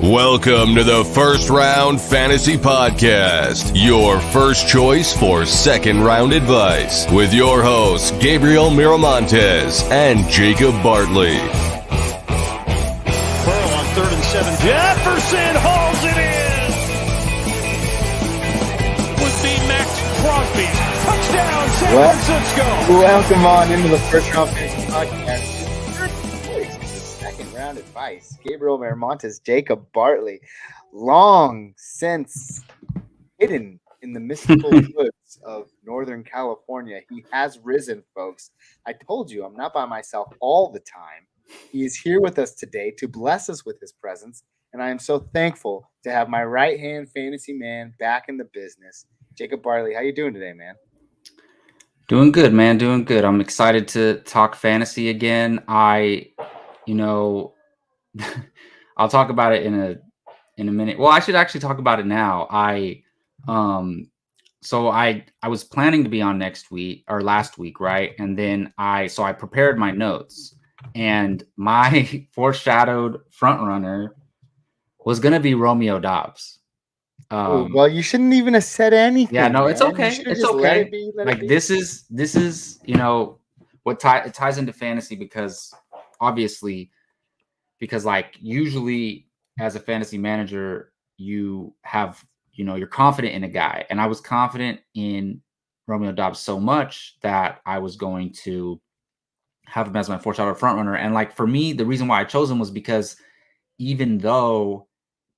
Welcome to the First Round Fantasy Podcast, your first choice for second round advice, with your hosts Gabriel Miramontes and Jacob Bartley. Pearl on 3rd and 7. Jefferson hauls it in. Would be Max Crosby. Touchdown, San Francisco. Welcome on into the First Round Fantasy Podcast. Second round advice. Gabriel Miramontes, Jacob Bartley, long since hidden in the mystical woods of Northern California. He has risen, folks. I told you I'm not by myself all the time. He is here with us today to bless us with his presence, and I am so thankful to have my right-hand fantasy man back in the business. Jacob Bartley, how you doing today, man? Doing good, man. Doing good. I'm excited to talk fantasy again. I'll talk about it in a minute. Well, I should actually talk about it now. I was planning to be on last week, right? And then I prepared my notes, and my foreshadowed front runner was going to be Romeo Doubs. Well, you shouldn't even have said anything. Yeah, no, man. It's okay. It's okay. This is what it ties into fantasy because usually as a fantasy manager, you have, you're confident in a guy. And I was confident in Romeo Doubs so much that I was going to have him as my foreshadowed front runner. And for me, the reason why I chose him was because even though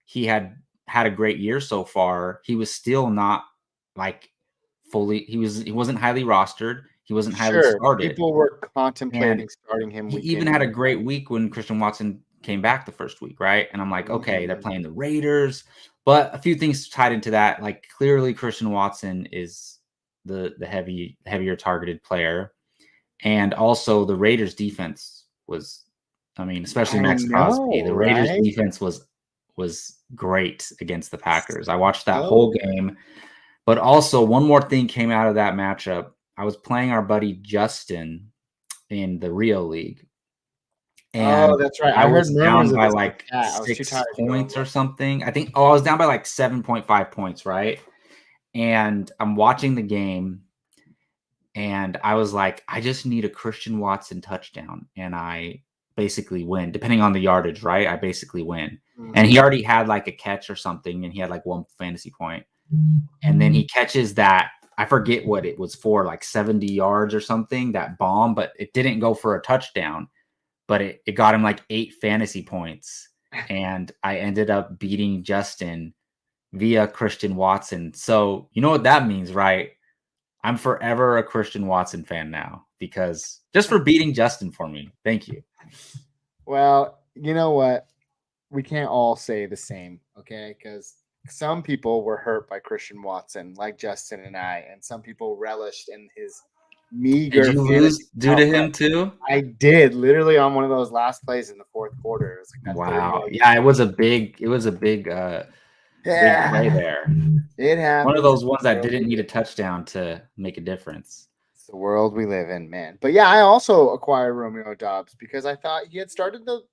he had a great year so far, he was still not fully, he wasn't highly rostered. He wasn't highly started. People were contemplating starting him. He even had a great week when Christian Watson came back the first week, right? And I'm like, okay, they're playing the Raiders, but a few things tied into that. Clearly Christian Watson is the heavier targeted player, and also the Raiders defense was, especially Max Crosby. The Raiders defense was great against the Packers. I watched that whole game, but also one more thing came out of that matchup. I was playing our buddy Justin in the Rio League. And that's right. I was down by 6 points or something. I was down by 7.5 points, right? And I'm watching the game, and I was like, I just need a Christian Watson touchdown, and I basically win. Depending on the yardage, right? I basically win. Mm-hmm. And he already had a catch or something, and he had 1 fantasy point. And then he catches that, I forget what it was for, 70 yards or something, that bomb, but it didn't go for a touchdown. But it got him 8 fantasy points, and I ended up beating Justin via Christian Watson. So you know what that means, right? I'm forever a Christian Watson fan now, because just for beating Justin for me. Thank you. Well, you know what? We can't all say the same, okay? Because some people were hurt by Christian Watson, like Justin and I, and some people relished in his meager. Did you lose due to him too? I did, literally on one of those last plays in the fourth quarter. It was wow. Yeah, it was a big big play there. It happened. One of those ones that didn't need a touchdown to make a difference. It's the world we live in, man. But yeah, I also acquired Romeo Doubs because I thought he had started the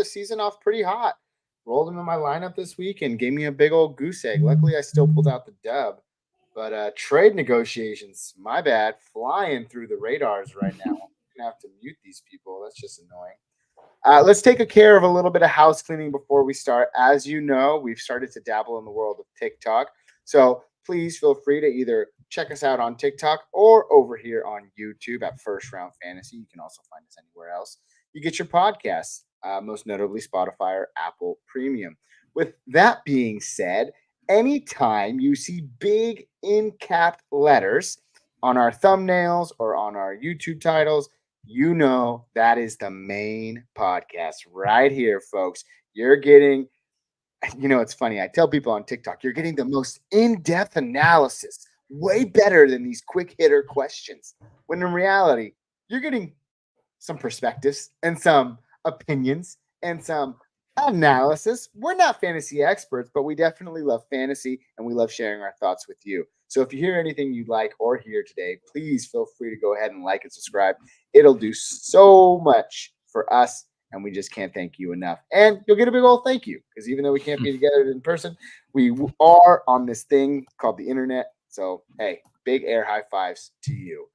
season off pretty hot. Rolled him in my lineup this week and gave me a big old goose egg. Luckily, I still pulled out the dub. But trade negotiations, my bad, flying through the radars right now. I'm going to have to mute these people. That's just annoying. Let's take care of a little bit of house cleaning before we start. As you know, we've started to dabble in the world of TikTok. So please feel free to either check us out on TikTok or over here on YouTube at First Round Fantasy. You can also find us anywhere else you get your podcasts, most notably Spotify or Apple Premium. With that being said, anytime you see big in-capped letters on our thumbnails or on our YouTube titles, you know that is the main podcast right here, folks. You're getting, it's funny. I tell people on TikTok, you're getting the most in-depth analysis, way better than these quick hitter questions. When in reality, you're getting some perspectives and some opinions and some analysis. We're not fantasy experts, but we definitely love fantasy and we love sharing our thoughts with you. So if you hear anything you'd like or hear today, please feel free to go ahead and like and subscribe. It'll do so much for us and we just can't thank you enough. And you'll get a big old thank you because even though we can't be together in person, we are on this thing called the internet. So, hey, big air high fives to you.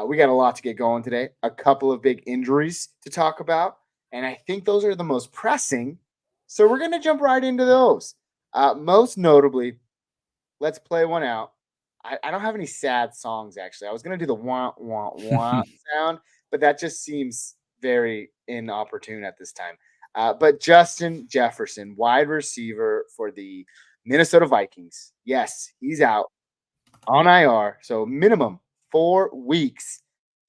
We got a lot to get going today, a couple of big injuries to talk about, and I think those are the most pressing. So we're going to jump right into those. Most notably, let's play one out. I don't have any sad songs, actually. I was going to do the wah, wah, wah sound, but that just seems very inopportune at this time. But Justin Jefferson, wide receiver for the Minnesota Vikings. Yes, he's out on IR. So minimum 4 weeks,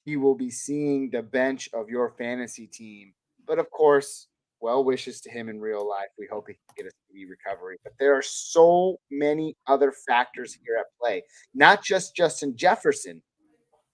he will be seeing the bench of your fantasy team. But of course, well wishes to him in real life. We hope he can get a speedy recovery. But there are so many other factors here at play, not just Justin Jefferson,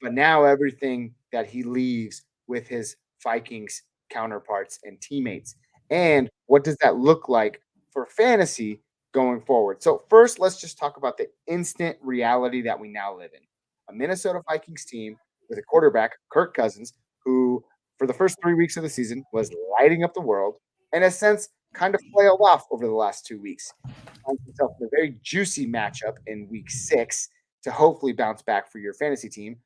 but now everything that he leaves with his Vikings counterparts and teammates. And what does that look like for fantasy going forward? So first, let's just talk about the instant reality that we now live in. A Minnesota Vikings team with a quarterback, Kirk Cousins, who for the first 3 weeks of the season was lighting up the world and has since kind of flailed off over the last 2 weeks. Finds himself in a very juicy matchup in week 6 to hopefully bounce back for your fantasy team.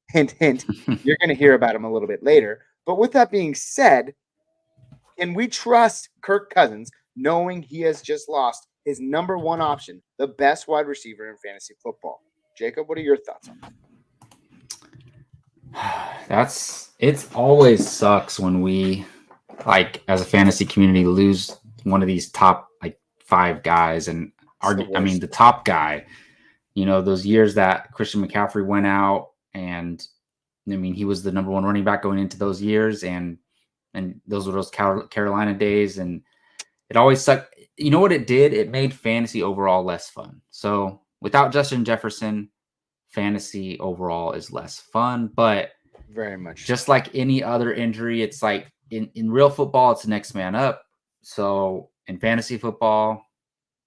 Hint, hint. You're going to hear about him a little bit later. But with that being said, can we trust Kirk Cousins knowing he has just lost his number one option, the best wide receiver in fantasy football? Jacob, what are your thoughts on that? It always sucks when we, like, as a fantasy community, lose one of these top 5 guys, and the top guy. Those years that Christian McCaffrey went out, and he was the number 1 running back going into those years, and those were those Carolina days, and it always sucked. You know what it did? It made fantasy overall less fun. So without Justin Jefferson, fantasy overall is less fun, but very much just like any other injury, it's like in real football, it's next man up. So in fantasy football,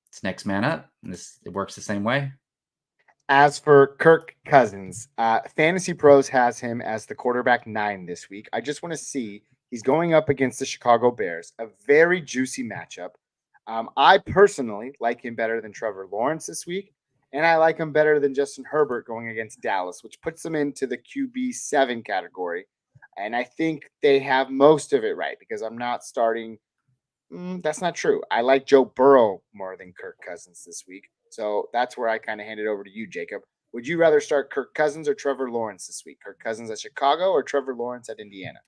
it's next man up. And it works the same way. As for Kirk Cousins, Fantasy Pros has him as the quarterback 9 this week. I just want to see, he's going up against the Chicago Bears, a very juicy matchup. I personally like him better than Trevor Lawrence this week, and I like him better than Justin Herbert going against Dallas, which puts him into the QB7 category. And I think they have most of it right because I'm not starting. That's not true. I like Joe Burrow more than Kirk Cousins this week. So that's where I kind of hand it over to you, Jacob. Would you rather start Kirk Cousins or Trevor Lawrence this week? Kirk Cousins at Chicago or Trevor Lawrence at Indiana?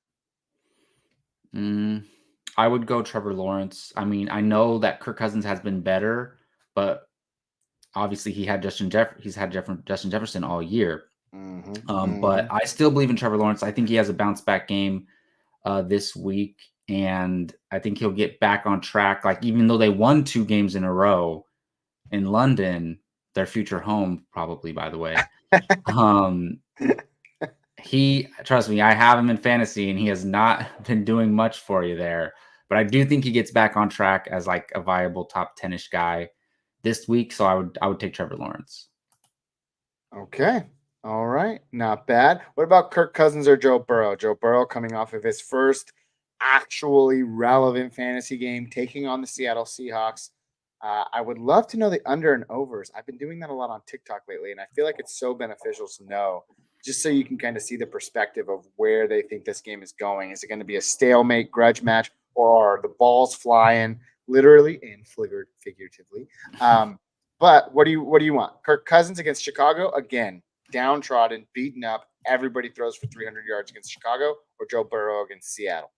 I would go Trevor Lawrence. I know that Kirk Cousins has been better, but obviously he's had Justin Jefferson all year. But I still believe in Trevor Lawrence. I think he has a bounce back game this week, and I think he'll get back on track. Like, even though they won 2 games in a row in London, their future home, probably, by the way. Trust me, I have him in fantasy, and he has not been doing much for you there. But I do think he gets back on track as like a viable top 10-ish guy this week. So I would take Trevor Lawrence. Okay. All right. Not bad. What about Kirk Cousins or Joe Burrow? Joe Burrow coming off of his first actually relevant fantasy game, taking on the Seattle Seahawks. I would love to know the under and overs. I've been doing that a lot on TikTok lately, and I feel like it's so beneficial to know, just so you can kind of see the perspective of where they think this game is going. Is it going to be a stalemate grudge match, or are the balls flying literally and figuratively? But what do you want? Kirk Cousins against Chicago, again, downtrodden, beaten up. Everybody throws for 300 yards against Chicago, or Joe Burrow against Seattle?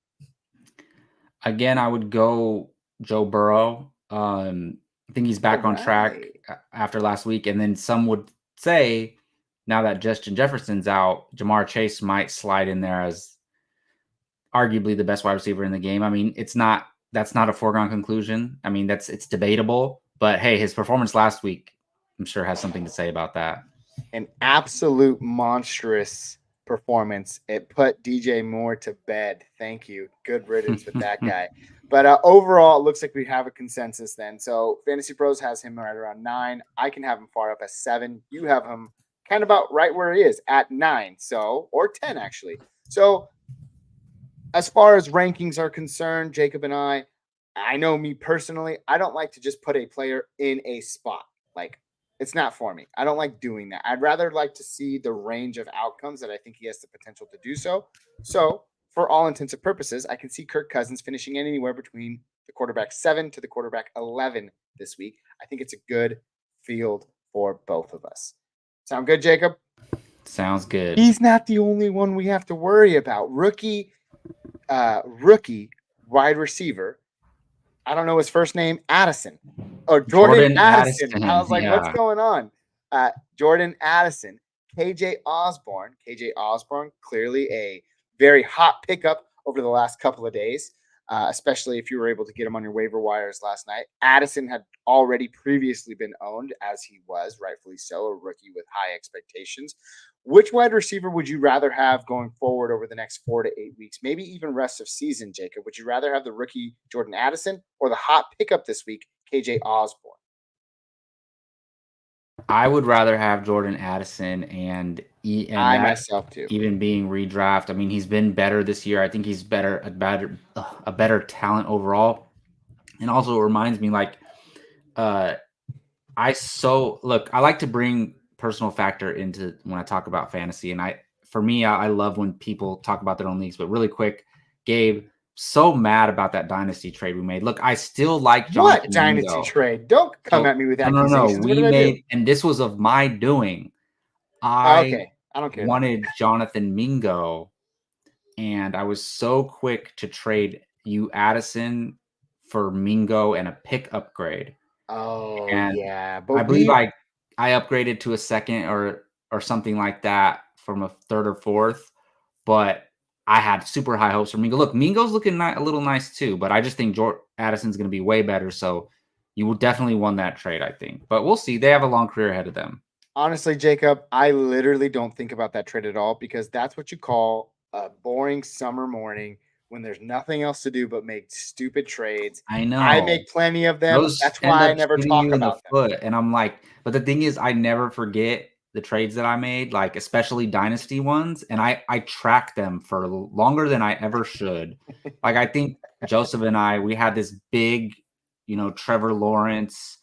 Again, I would go Joe Burrow. I think he's back on track after last week. And then some would say, now that Justin Jefferson's out, Jamar Chase might slide in there as arguably the best wide receiver in the game. That's not a foregone conclusion. It's debatable, but hey, his performance last week, I'm sure, has something to say about that. An absolute monstrous performance. It put DJ Moore to bed. Thank you. Good riddance with that guy. But overall, it looks like we have a consensus then. So Fantasy Pros has him right around 9. I can have him far up as 7. You have him kind of about right where he is at 9. So, or 10 actually. So as far as rankings are concerned, Jacob and I know me personally, I don't like to just put a player in a spot. Like, it's not for me. I don't like doing that. I'd rather like to see the range of outcomes that I think he has the potential to do so. So, for all intents and purposes, I can see Kirk Cousins finishing anywhere between the quarterback 7 to the quarterback 11 this week. I think it's a good field for both of us. Sound good, Jacob? Sounds good. He's not the only one we have to worry about. Rookie wide receiver. I don't know his first name, Addison. Oh, Jordan Addison. I was like, what's going on? Jordan Addison, KJ Osborne. KJ Osborne, clearly a very hot pickup over the last couple of days, especially if you were able to get him on your waiver wires last night. Addison had already previously been owned, as he was, rightfully so, a rookie with high expectations. Which wide receiver would you rather have going forward over the next 4 to 8 weeks, maybe even rest of season, Jacob? Would you rather have the rookie Jordan Addison or the hot pickup this week, KJ Osborne? I would rather have Jordan Addison and I myself too. Even being redraft. I mean, he's been better this year. I think he's a better talent overall. And also it reminds me, like, I like to bring personal factor into when I talk about fantasy. And for me, I love when people talk about their own leagues. But really quick, Gabe, so mad about that dynasty trade we made. Look, I still like Jonathan What dynasty Mingo. trade? Don't come at me with accusations. No. We made, and this was of my doing. Okay, I don't care. Wanted Jonathan Mingo, and I was so quick to trade you Addison for Mingo and a pick upgrade. Oh, and yeah. But I believe I upgraded to a second or something like that from a third or fourth, but I had super high hopes for Mingo. Look, Mingo's looking a little nice too, but I just think Addison's going to be way better. So you will definitely won that trade, I think. But we'll see. They have a long career ahead of them. Honestly, Jacob, I literally don't think about that trade at all because that's what you call a boring summer morning when there's nothing else to do but make stupid trades. I know. I make plenty of them. That's why I never talk about them. And I'm like, but the thing is, I never forget the trades that I made, like especially dynasty ones, and I track them for longer than I ever should. Like, I think Joseph and we had this big, Trevor Lawrence,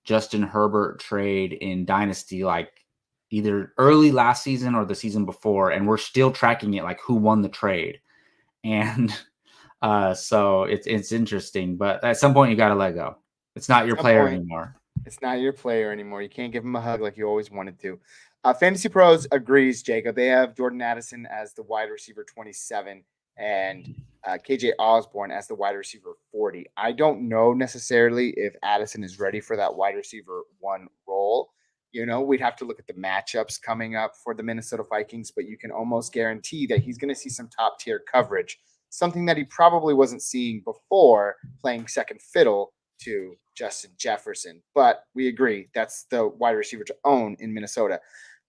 Justin Herbert trade in dynasty, like either early last season or the season before, and we're still tracking it, like who won the trade. And so it's interesting, but at some point you got to let go. It's not your player anymore. It's not your player anymore. You can't give him a hug like you always wanted to. Fantasy Pros agrees, Jacob. They have Jordan Addison as the wide receiver 27 and KJ Osborne as the wide receiver 40. I don't know necessarily if Addison is ready for that wide receiver 1 role. We'd have to look at the matchups coming up for the Minnesota Vikings, but you can almost guarantee that he's going to see some top tier coverage, something that he probably wasn't seeing before playing second fiddle to Justin Jefferson. But we agree that's the wide receiver to own in Minnesota.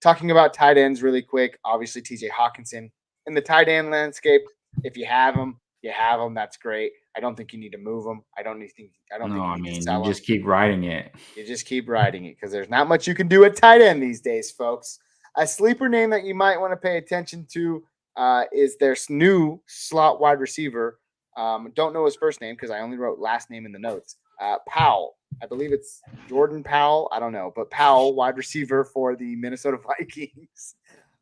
Talking about tight ends really quick, obviously TJ Hawkinson in the tight end landscape. If you have him, you have him. That's great. I don't think you need to move him. I don't think you need to sell him. You just keep riding it. You just keep riding it because there's not much you can do at tight end these days, folks. A sleeper name that you might want to pay attention to is their new slot wide receiver. Don't know his first name because I only wrote last name in the notes. Powell. I believe it's Jordan Powell. I don't know, but Powell, wide receiver for the Minnesota Vikings.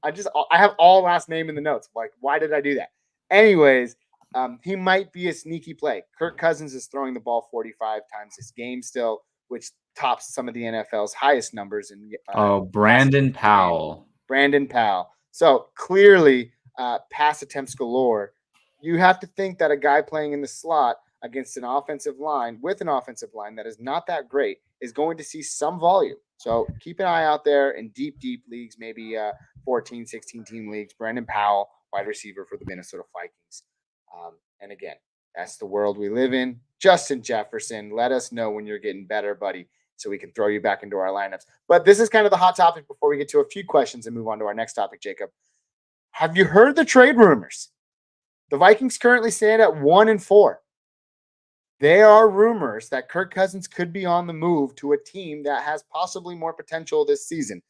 I have all last name in the notes. Like, why did I do that? Anyways, he might be a sneaky play. Kirk Cousins is throwing the ball 45 times this game still, which tops some of the NFL's highest numbers. Brandon Powell. Brandon Powell. So clearly, pass attempts galore. You have to think that a guy playing in the slot against an offensive line that is not that great is going to see some volume. So keep an eye out there in deep leagues, maybe 14, 16 team leagues. Brandon Powell, wide receiver for the Minnesota Vikings. And again, that's the world we live in. Justin Jefferson, let us know when you're getting better, buddy, so we can throw you back into our lineups. But this is kind of the hot topic before we get to a few questions and move on to our next topic, Jacob. Have you heard the trade rumors? The Vikings currently stand at 1-4. There are rumors that Kirk Cousins could be on the move to a team that has possibly more potential this season.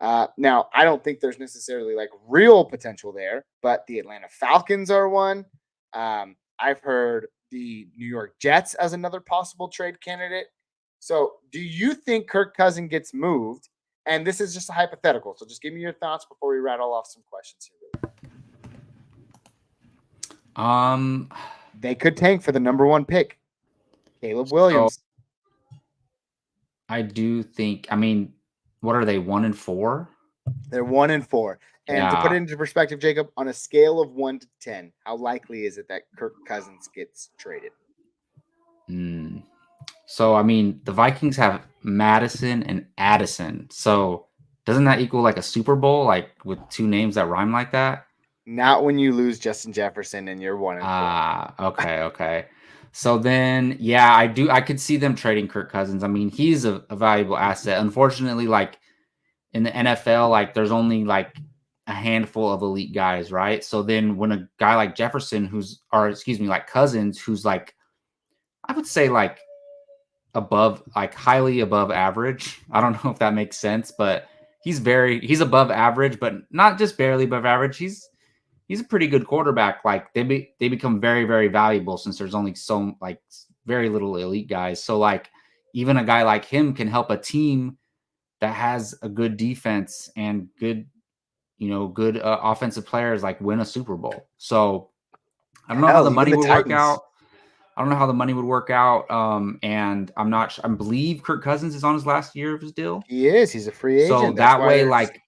Now, I don't think there's necessarily like real potential there, but the Atlanta Falcons are one. I've heard the New York Jets as another possible trade candidate. So do you think Kirk Cousins gets moved? And this is just a hypothetical. So just give me your thoughts before we rattle off some questions here. They could tank for the number 1 pick. Caleb Williams. So I do think, I mean, what are they, 1-4? They're 1-4. And to put it into perspective, Jacob, on a scale of 1 to 10, how likely is it that Kirk Cousins gets traded? So, I mean, the Vikings have Madison and Addison. So doesn't that equal like a Super Bowl, like with 2 names that rhyme like that? Not when you lose Justin Jefferson and you're 1-4. Okay. So then, yeah, I could see them trading Kirk Cousins. I mean, he's a valuable asset. Unfortunately, like in the NFL, like there's only like a handful of elite guys, right? So then when a guy like Jefferson, like Cousins, who's like, I would say like highly above average. I don't know if that makes sense, but he's above average, but not just barely above average. He's a pretty good quarterback. Like they become very, very valuable since there's only very little elite guys. So like even a guy like him can help a team that has a good defense and good offensive players like win a Super Bowl. So I don't know how the money would work out. And I believe Kirk Cousins is on his last year of his deal. He is. He's a free agent. So that way, like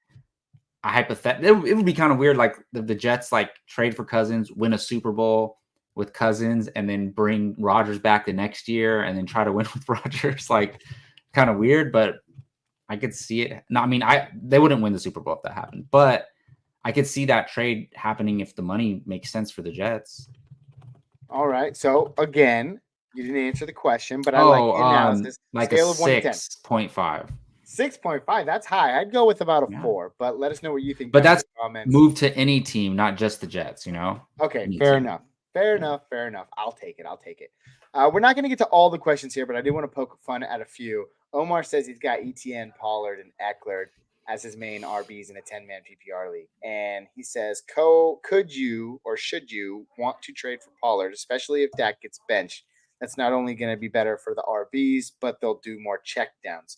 a hypothetical, it would be kind of weird. Like the Jets like trade for Cousins, win a Super Bowl with Cousins, and then bring Rodgers back the next year and then try to win with Rodgers. Like kind of weird, but I could see it. No, I mean, they wouldn't win the Super Bowl if that happened, but I could see that trade happening if the money makes sense for the Jets. All right. So again, you didn't answer the question, but I like the analysis. Like scale of 1 to 10. 6.5. 6.5. That's high. I'd go with about a 4, but let us know what you think. But that's move to any team, not just the Jets, Okay, fair enough. Fair enough. I'll take it. We're not going to get to all the questions here, but I do want to poke fun at a few. Omar says he's got Etienne, Pollard, and Eckler as his main RBs in a 10-man PPR league. And he says, could you or should you want to trade for Pollard, especially if Dak gets benched? That's not only going to be better for the RBs, but they'll do more checkdowns.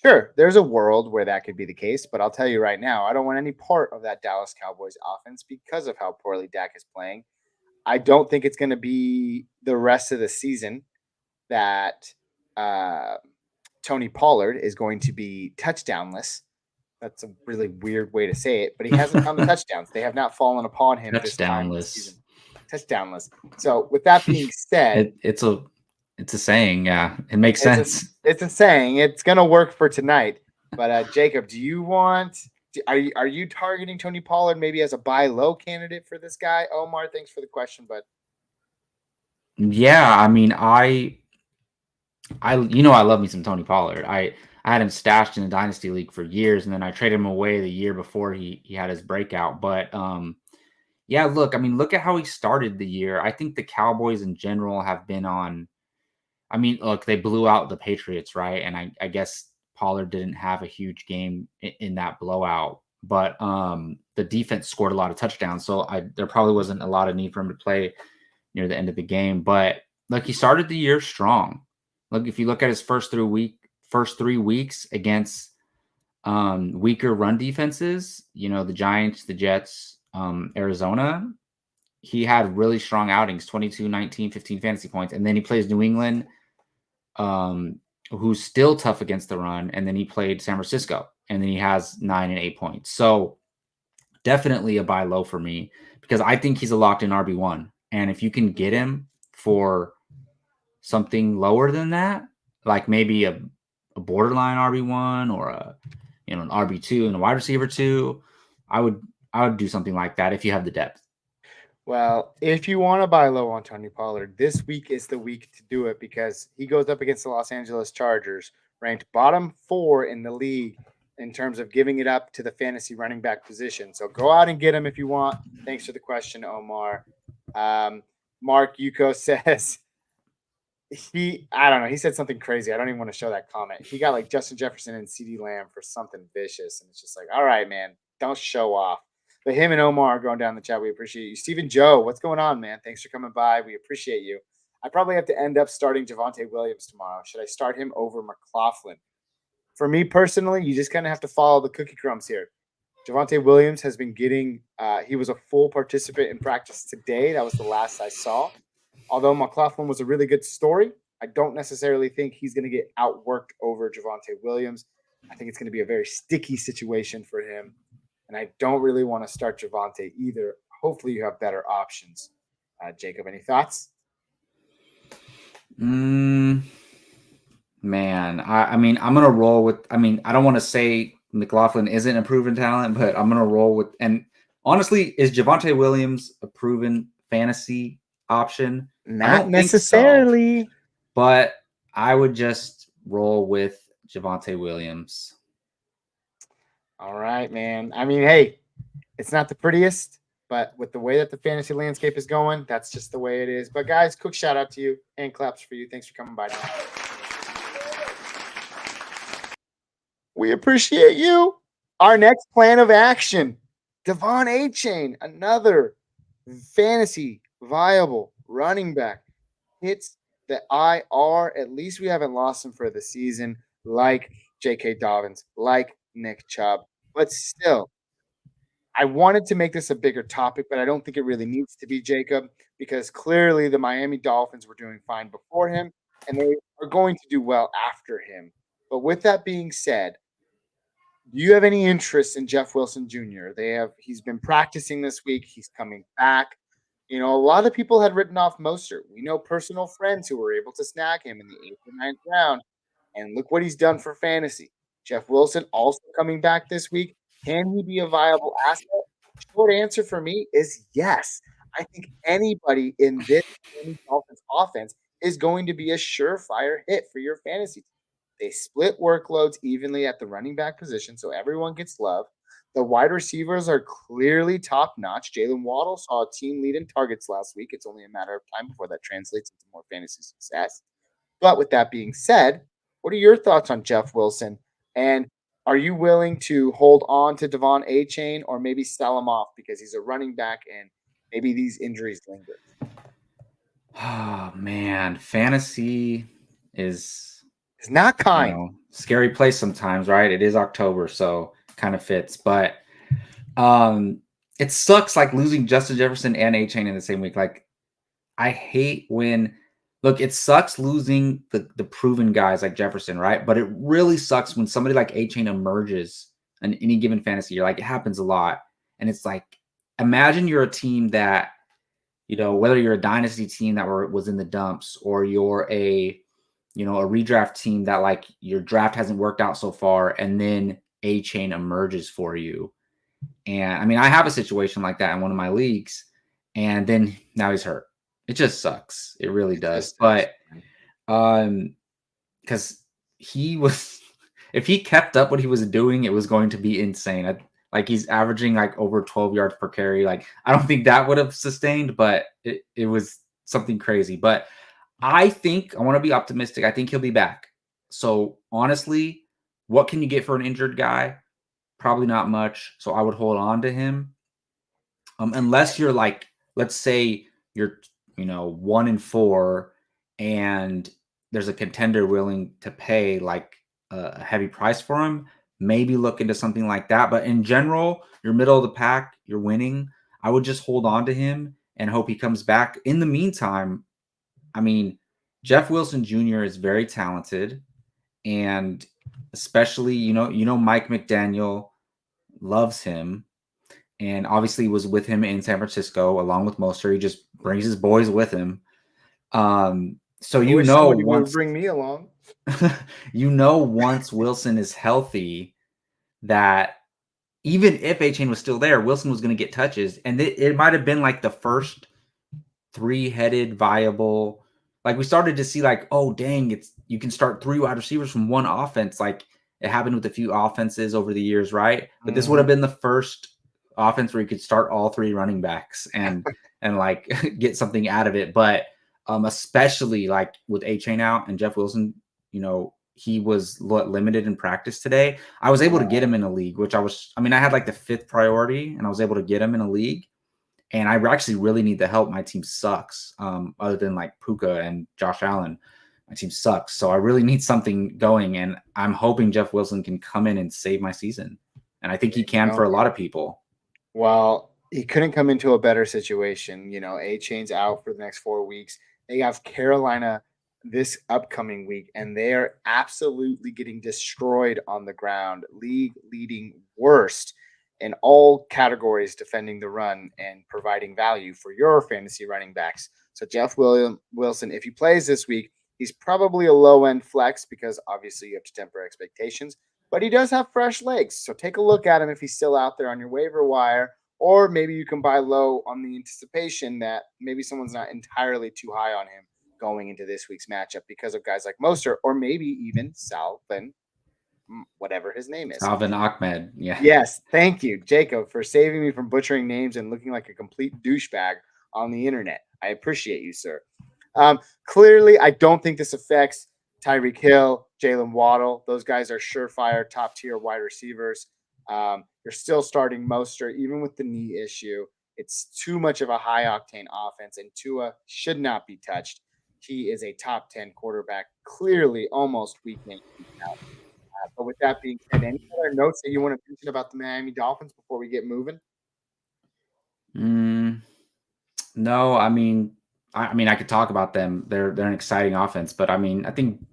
Sure, there's a world where that could be the case, but I'll tell you right now, I don't want any part of that Dallas Cowboys offense because of how poorly Dak is playing. I don't think it's going to be the rest of the season that Tony Pollard is going to be touchdownless. That's a really weird way to say it, but he hasn't found the touchdowns. They have not fallen upon him this time this season. Touchdownless. So with that being said, it's a saying. Yeah, it makes sense. It's a saying. It's going to work for tonight. But Jacob, are you targeting Tony Pollard maybe as a buy low candidate for this guy? Omar, thanks for the question, but yeah, I mean, I love me some Tony Pollard. I had him stashed in the Dynasty League for years, and then I traded him away the year before he had his breakout. But yeah, look at how he started the year. I think the Cowboys in general have been on. I mean, look, they blew out the Patriots, right? And I guess Pollard didn't have a huge game in that blowout, but the defense scored a lot of touchdowns, so there probably wasn't a lot of need for him to play near the end of the game. But look, he started the year strong. Look, if you look at his first 3 weeks against weaker run defenses, the Giants, the Jets, Arizona, he had really strong outings, 22, 19, 15 fantasy points. And then he plays New England, who's still tough against the run. And then he played San Francisco, and then he has 9 and 8 points. So definitely a buy low for me because I think he's a locked in RB1. And if you can get him for something lower than that, like maybe a borderline RB1 or an RB2 and a wide receiver 2, I would do something like that if you have the depth. Well, if you want to buy low on Tony Pollard, this week is the week to do it because he goes up against the Los Angeles Chargers, ranked bottom 4 in the league in terms of giving it up to the fantasy running back position. So go out and get him if you want. Thanks for the question, Omar. Mark Yuko says I don't know. He said something crazy. I don't even want to show that comment. He got like Justin Jefferson and CeeDee Lamb for something vicious. And it's just like, all right, man, don't show off. But him and Omar are going down the chat. We appreciate you. Stephen Joe, what's going on, man? Thanks for coming by. We appreciate you. I probably have to end up starting Javonte Williams tomorrow. Should I start him over McLaughlin? For me personally, you just kind of have to follow the cookie crumbs here. Javonte Williams has been getting he was a full participant in practice today. That was the last I saw. Although McLaughlin was a really good story, I don't necessarily think he's going to get outworked over Javonte Williams. I think it's going to be a very sticky situation for him. And I don't really want to start Javonte either. Hopefully you have better options. Jacob, any thoughts? Man, I mean, I'm going to roll with, I mean, I don't want to say McLaughlin isn't a proven talent, but I'm going to roll with, and honestly, is Javonte Williams a proven fantasy option? Not necessarily. So, but I would just roll with Javonte Williams. All right, man. I mean, hey, it's not the prettiest, but with the way that the fantasy landscape is going, that's just the way it is. But guys, quick shout out to you and claps for you. Thanks for coming by. We appreciate you. Our next plan of action, Devon Achane, another fantasy viable running back, hits the IR. At least we haven't lost him for the season, like J.K. Dobbins, like Nick Chubb. But still, I wanted to make this a bigger topic, but I don't think it really needs to be, Jacob, because clearly the Miami Dolphins were doing fine before him, and they are going to do well after him. But with that being said, do you have any interest in Jeff Wilson Jr.? He's been practicing this week. He's coming back. You know, a lot of people had written off Mostert. We know personal friends who were able to snag him in the 8th or 9th round. And look what he's done for fantasy. Jeff Wilson also coming back this week. Can he be a viable asset? Short answer for me is yes. I think anybody in this Dolphins offense is going to be a surefire hit for your fantasy team. They split workloads evenly at the running back position, so everyone gets love. The wide receivers are clearly top-notch. Jalen Waddle saw a team lead in targets last week. It's only a matter of time before that translates into more fantasy success. But with that being said, what are your thoughts on Jeff Wilson? And are you willing to hold on to Devon Achane or maybe sell him off because he's a running back and maybe these injuries linger? Oh, man. Fantasy is... It's not kind. You know, scary place sometimes, right? It is October, so kind of fits. But it sucks like losing Justin Jefferson and Achane in the same week. Like, I hate when look, it sucks losing the proven guys like Jefferson, right? But it really sucks when somebody like Achane emerges in any given fantasy year. Like, it happens a lot. And it's like, imagine you're a team that, you know, whether you're a dynasty team that was in the dumps or you're a redraft team that like your draft hasn't worked out so far, and then Achane emerges for you. And I mean, I have a situation like that in one of my leagues, and then now he's hurt. It just sucks. It really does. But because he was, if he kept up what he was doing, it was going to be insane. Like, he's averaging like over 12 yards per carry. Like, I don't think that would have sustained, but it was something crazy. But I want to be optimistic. I think he'll be back. So honestly, what can you get for an injured guy? Probably not much. So I would hold on to him. Unless you're like, let's say you're, 1-4 and there's a contender willing to pay like a heavy price for him, maybe look into something like that. But in general, you're middle of the pack, you're winning. I would just hold on to him and hope he comes back. In the meantime, I mean, Jeff Wilson Jr. is very talented, and especially, Mike McDaniel loves him, and obviously was with him in San Francisco along with Mostert. He just brings his boys with him. So once bring me along, once Wilson is healthy, that even if Achane was still there, Wilson was going to get touches, and it might have been like the first three-headed viable. Like, we started to see like, oh dang, you can start 3 wide receivers from one offense. Like, it happened with a few offenses over the years, right? But this would have been the first offense where you could start all 3 running backs and like get something out of it. But especially like with Achane out and Jeff Wilson, he was limited in practice today. I was able to get him in a league, which I had like the 5th priority, and I was able to get him in a league. And I actually really need the help. My team sucks. Other than like Puka and Josh Allen, my team sucks. So I really need something going. And I'm hoping Jeff Wilson can come in and save my season. And I think he can for a lot of people. Well, he couldn't come into a better situation. Achane's out for the next 4 weeks. They have Carolina this upcoming week, and they are absolutely getting destroyed on the ground. League leading worst in all categories defending the run and providing value for your fantasy running backs. So Jeff Wilson, if he plays this week, he's probably a low-end flex because obviously you have to temper expectations, but he does have fresh legs. So take a look at him if he's still out there on your waiver wire, or maybe you can buy low on the anticipation that maybe someone's not entirely too high on him going into this week's matchup because of guys like Mostert, or maybe even Salvin, whatever his name is. Salvin Ahmed. Yeah. Yes. Thank you, Jacob, for saving me from butchering names and looking like a complete douchebag on the internet. I appreciate you, sir. Clearly, I don't think this affects Tyreek Hill, Jalen Waddle. Those guys are surefire top-tier wide receivers. You're still starting Mostert, even with the knee issue. It's too much of a high-octane offense, and Tua should not be touched. He is a top 10 quarterback, clearly almost week in, week out. But with that being said, any other notes that you want to mention about the Miami Dolphins before we get moving? No, I mean, I could talk about them. They're an exciting offense, but I think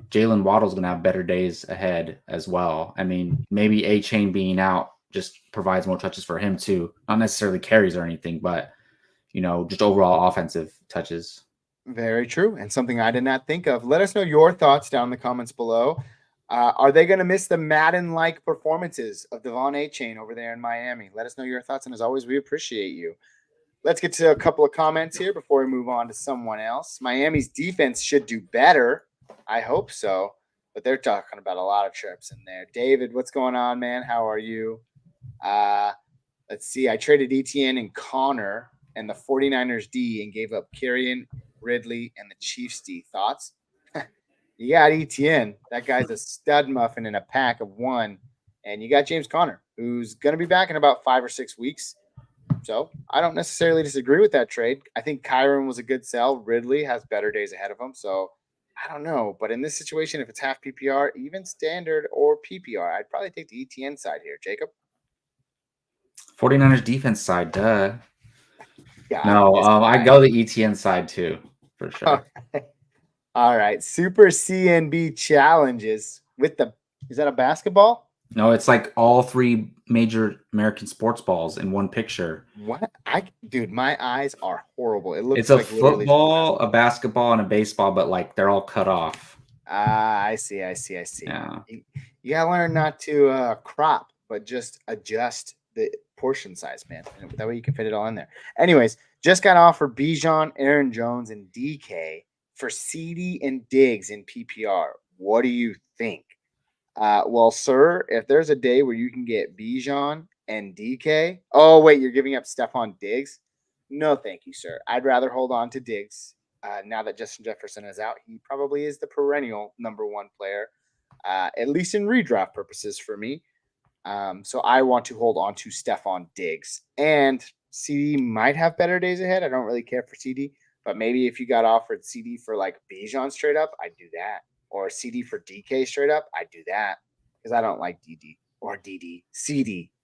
Jalen Waddle's going to have better days ahead as well. Maybe Achane being out just provides more touches for him too. Not necessarily carries or anything, but just overall offensive touches. Very true, and something I did not think of. Let us know your thoughts down in the comments below. Are they going to miss the Madden-like performances of Devon Achane over there in Miami? Let us know your thoughts, and as always, we appreciate you. Let's get to a couple of comments here before we move on to someone else. Miami's defense should do better. I hope so, but they're talking about a lot of trips in there. David, what's going on, man? How are you? Let's see. I traded ETN and Connor and the 49ers D and gave up Kerryon, Ridley, and the Chiefs D. Thoughts? You got ETN. That guy's a stud muffin in a pack of one. And you got James Conner, who's going to be back in about 5 or 6 weeks. So I don't necessarily disagree with that trade. I think Kyron was a good sell. Ridley has better days ahead of him. So I don't know. But in this situation, if it's half PPR, even standard or PPR, I'd probably take the ETN side here. Jacob? 49ers defense side, duh. Yeah, no, I go the ETN side too, for sure. Okay. All right. Super CNB challenges with is that a basketball? No, it's like all 3 major American sports balls in one picture. What? Dude, my eyes are horrible. It looks it's like football, a basketball, and a baseball, but like they're all cut off. I see. Yeah. You gotta learn not to crop, but just adjust the portion size, man. And that way you can fit it all in there. Anyways, just got offered Bijan, Aaron Jones, and DK for CD and Diggs in PPR. What do you think? Well, sir, if there's a day where you can get Bijan and DK, oh wait, you're giving up Stephon Diggs? No, thank you, sir. I'd rather hold on to Diggs. Now that Justin Jefferson is out, he probably is the perennial number 1 player, at least in redraft purposes for me. So I want to hold on to Stephon Diggs. And CD might have better days ahead. I don't really care for CD, but maybe if you got offered CD for like Bijan straight up, I'd do that. Or CD for DK straight up, I'd do that. Because I don't like CD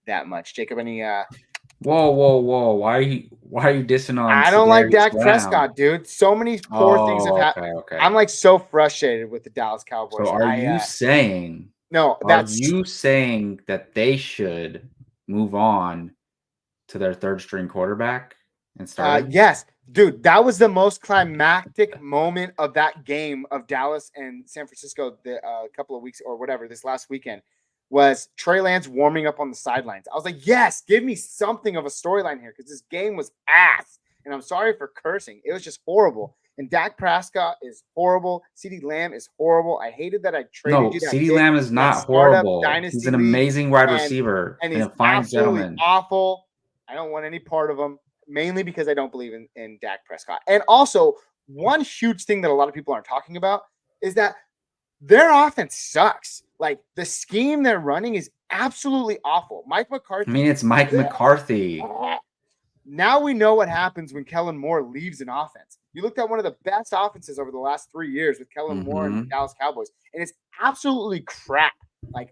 that much. Jacob, any Whoa. Why are you dissing on I don't like Dak Brown? Prescott, dude. So many poor things have happened. Okay. I'm like so frustrated with the Dallas Cowboys. So are you saying that they should move on to their 3rd string quarterback and start? Yes, dude, that was the most climactic moment of that game of Dallas and San Francisco a couple of weeks or whatever this last weekend was Trey Lance warming up on the sidelines. I was like, yes, give me something of a storyline here because this game was ass. And I'm sorry for cursing. It was just horrible. And Dak Prescott is horrible. CeeDee Lamb is horrible. I hated that I traded you. CeeDee Lamb is not horrible. He's an amazing wide receiver and he's a fine absolutely gentleman. Awful. I don't want any part of him, mainly because I don't believe in Dak Prescott. And also, one huge thing that a lot of people aren't talking about is that their offense sucks. Like, the scheme they're running is absolutely awful. Mike McCarthy. I mean, it's Mike McCarthy. Now we know what happens when Kellen Moore leaves an offense. You looked at one of the best offenses over the last 3 years with Kellen Moore and the Dallas Cowboys, and it's absolutely crap. Like,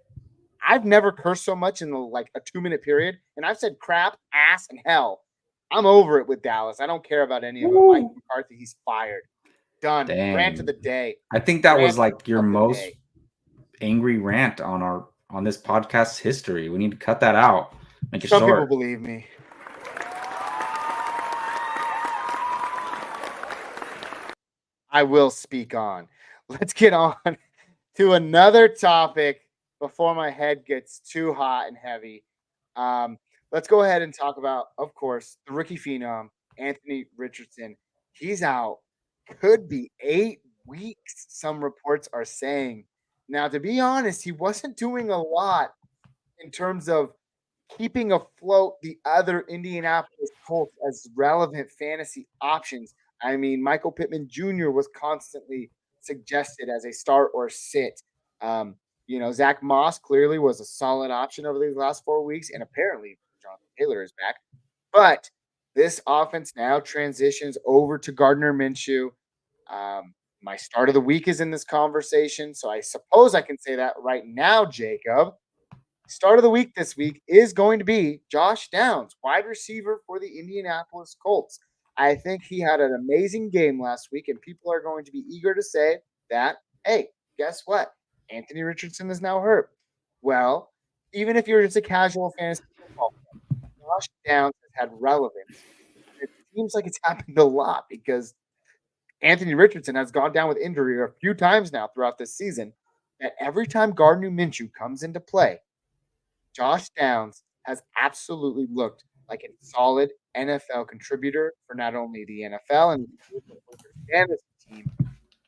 I've never cursed so much in a 2-minute period, and I've said crap, ass, and hell. I'm over it with Dallas. I don't care about any of it. Mike McCarthy, he's fired. Done. Dang. Rant of the day. I think that was Rant like your of the most day. angry rant on this podcast's history. We need to cut that out. Make it Some short. people believe me. I will speak on. Let's get on to another topic before my head gets too hot and heavy. Let's go ahead and talk about, of course, the rookie phenom, Anthony Richardson. He's out. Could be 8 weeks, some reports are saying. Now, to be honest, he wasn't doing a lot in terms of keeping afloat the other Indianapolis Colts as relevant fantasy options. I mean, Michael Pittman Jr. was constantly suggested as a start or sit. Zach Moss clearly was a solid option over these last 4 weeks, and apparently Jonathan Taylor is back. But this offense now transitions over to Gardner Minshew. My start of the week is in this conversation, so I suppose I can say that right now, Jacob. Start of the week this week is going to be Josh Downs, wide receiver for the Indianapolis Colts. I think he had an amazing game last week, and people are going to be eager to say that, hey, guess what? Anthony Richardson is now hurt. Well, even if you're just a casual fantasy football fan, Josh Downs has had relevance. It seems like it's happened a lot because Anthony Richardson has gone down with injury a few times now throughout this season, that every time Gardner Minshew comes into play, Josh Downs has absolutely looked like a solid NFL contributor for not only the NFL and the fantasy team.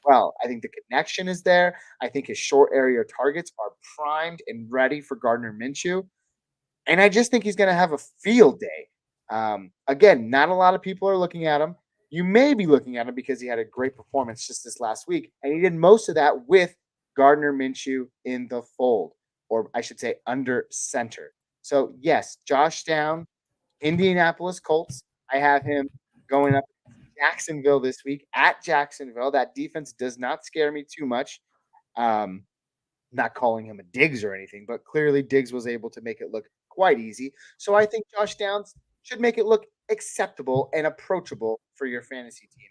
Well, I think the connection is there. I think his short area targets are primed and ready for Gardner Minshew. And I just think he's going to have a field day. Again, not a lot of people are looking at him. You may be looking at him because he had a great performance just this last week. And he did most of that with Gardner Minshew in the fold, or I should say under center. So, yes, Josh Downs, Indianapolis Colts. I have him going up to Jacksonville this week at Jacksonville. That defense does not scare me too much. Not calling him a Diggs or anything, but clearly Diggs was able to make it look quite easy. So I think Josh Downs should make it look acceptable and approachable for your fantasy team.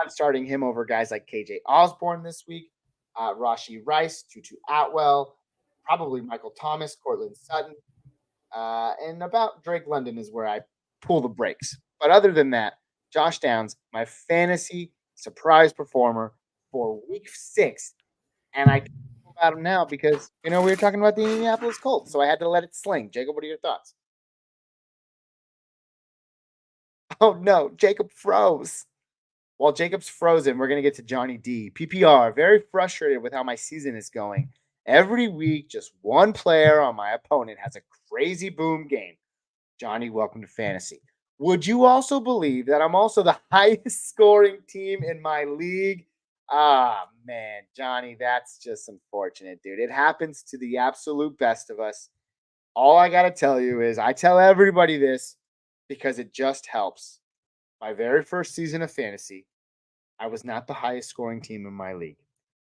I'm starting him over guys like KJ Osborne this week, Rashee Rice, Tutu Atwell, probably Michael Thomas, Cortland Sutton, and about Drake London is where I pull the brakes. But other than that, Josh Downs, my fantasy surprise performer for week 6. And I talk about him now because, we were talking about the Indianapolis Colts, so I had to let it sling. Jacob, what are your thoughts? Oh, no, Jacob froze. While Jacob's frozen, we're going to get to Johnny D. PPR, very frustrated with how my season is going. Every week, just one player on my opponent has a crazy boom game. Johnny, welcome to fantasy. Would you also believe that I'm also the highest scoring team in my league? Ah, man, Johnny, that's just unfortunate, dude. It happens to the absolute best of us. All I got to tell you is I tell everybody this because it just helps. My very first season of fantasy, I was not the highest scoring team in my league,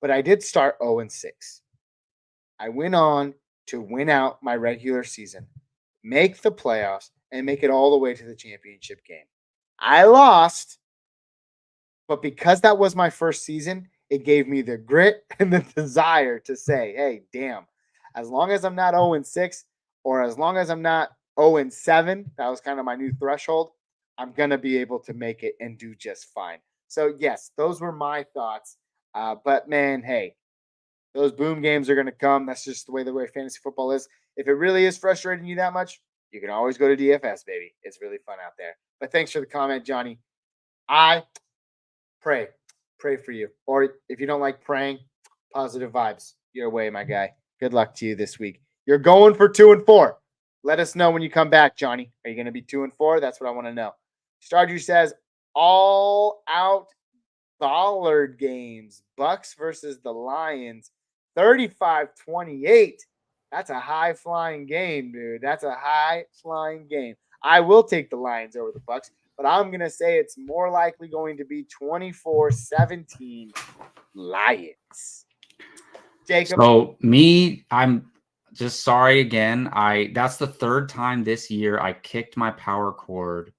but I did start 0-6. I went on to win out my regular season, make the playoffs, and make it all the way to the championship game. I lost, but because that was my first season, it gave me the grit and the desire to say, hey, damn, as long as I'm not 0-6 or as long as I'm not 0-7, that was kind of my new threshold, I'm going to be able to make it and do just fine. So, yes, those were my thoughts. But, man, hey, those boom games are going to come. That's just the way fantasy football is. If it really is frustrating you that much, you can always go to DFS, baby. It's really fun out there. But thanks for the comment, Johnny. I pray for you. Or if you don't like praying, positive vibes your way, my guy. Good luck to you this week. You're going for 2-4. Let us know when you come back, Johnny. Are you going to be 2-4? That's what I want to know. Stardew says all out Ballard games. Bucks versus the Lions. 35-28. That's a high-flying game, dude. That's a high-flying game. I will take the Lions over the Bucs, but I'm going to say it's more likely going to be 24-17 Lions. Jacob? So I'm just sorry again. That's the third time this year I kicked my power cord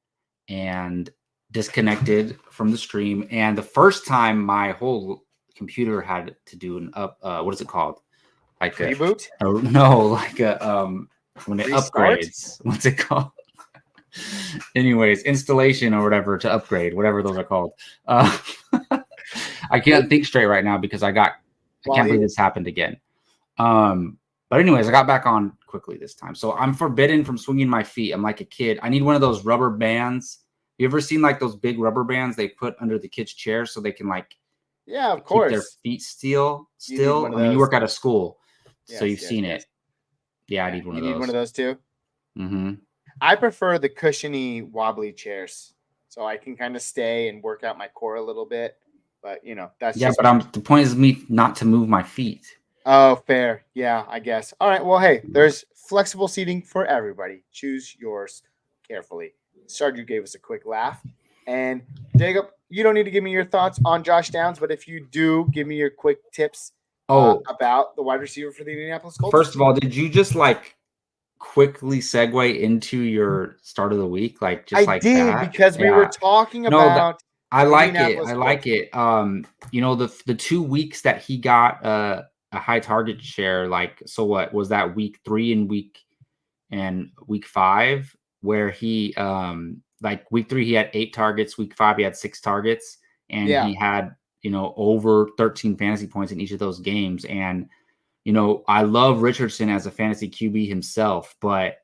and disconnected from the stream. And the first time my whole computer had to do an what is it called? Like reboot? When it Restart? upgrades. What's it called? Anyways, installation or whatever to upgrade, whatever those are called. I can't think straight right now because I can't believe this happened again. But anyways, I got back on quickly this time. So I'm forbidden from swinging my feet. I'm like a kid. I need one of those rubber bands. You ever seen like those big rubber bands they put under the kids' chairs so they can like of course keep their feet still? I mean, you work at a school, so you've seen it. Yeah, I need one of those. You need one of those too? Mm-hmm. I prefer the cushiony, wobbly chairs, so I can kind of stay and work out my core a little bit. But that's but the point is me not to move my feet. Oh, fair. Yeah, I guess. All right. Well, hey, there's flexible seating for everybody. Choose yours carefully. Sarju gave us a quick laugh, and Jacob, you don't need to give me your thoughts on Josh Downs, but if you do, give me your quick tips about the wide receiver for the Indianapolis Colts. First of all, did you just quickly segue into your start of the week? I did because we were talking about. I like it. I like it. The 2 weeks that he got a high target share, so what was that week 3 and week 5 where he week 3 he had 8 targets, week 5 he had 6 targets, and he had over 13 fantasy points in each of those games. And I love Richardson as a fantasy QB himself, but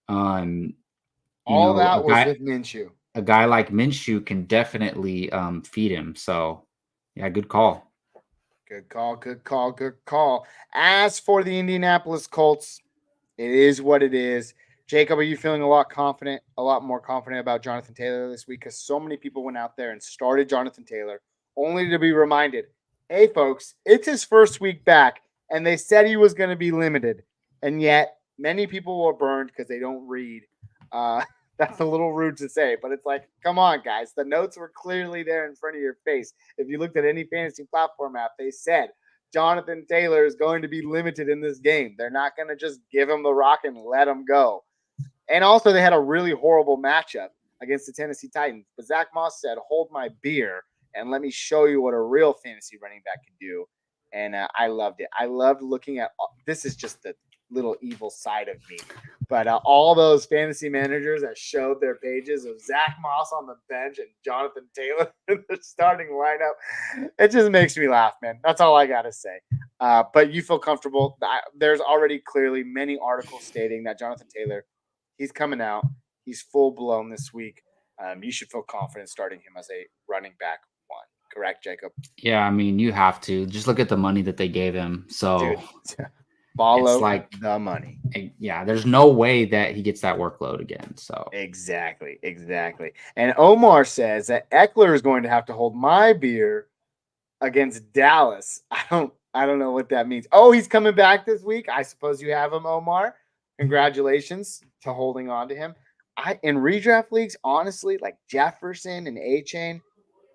all that was with Minshew. A guy like Minshew can definitely feed him. So, yeah, good call. Good call. As for the Indianapolis Colts, it is what it is. Jacob, are you feeling a lot more confident about Jonathan Taylor this week? Because so many people went out there and started Jonathan Taylor, only to be reminded, hey, folks, it's his first week back, and they said he was going to be limited. And yet, many people were burned because they don't read. That's a little rude to say, but it's come on, guys. The notes were clearly there in front of your face. If you looked at any fantasy platform app, they said Jonathan Taylor is going to be limited in this game. They're not going to just give him the rock and let him go. And also, they had a really horrible matchup against the Tennessee Titans. But Zach Moss said, hold my beer and let me show you what a real fantasy running back can do. And I loved it. I loved looking at – this is just the little evil side of me. But all those fantasy managers that showed their pages of Zach Moss on the bench and Jonathan Taylor in the starting lineup, it just makes me laugh, man. That's all I got to say. But you feel comfortable. There's already clearly many articles stating that Jonathan Taylor, he's coming out. He's full-blown this week. You should feel confident starting him as a running back one. Correct, Jacob? Yeah, I mean, you have to. Just look at the money that they gave him. So Dude, follow the money. Yeah, there's no way that he gets that workload again. So Exactly. And Omar says that Eckler is going to have to hold my beer against Dallas. I don't know what that means. Oh, he's coming back this week. I suppose you have him, Omar. Congratulations to holding on to him. In redraft leagues, honestly, like Jefferson and Achane,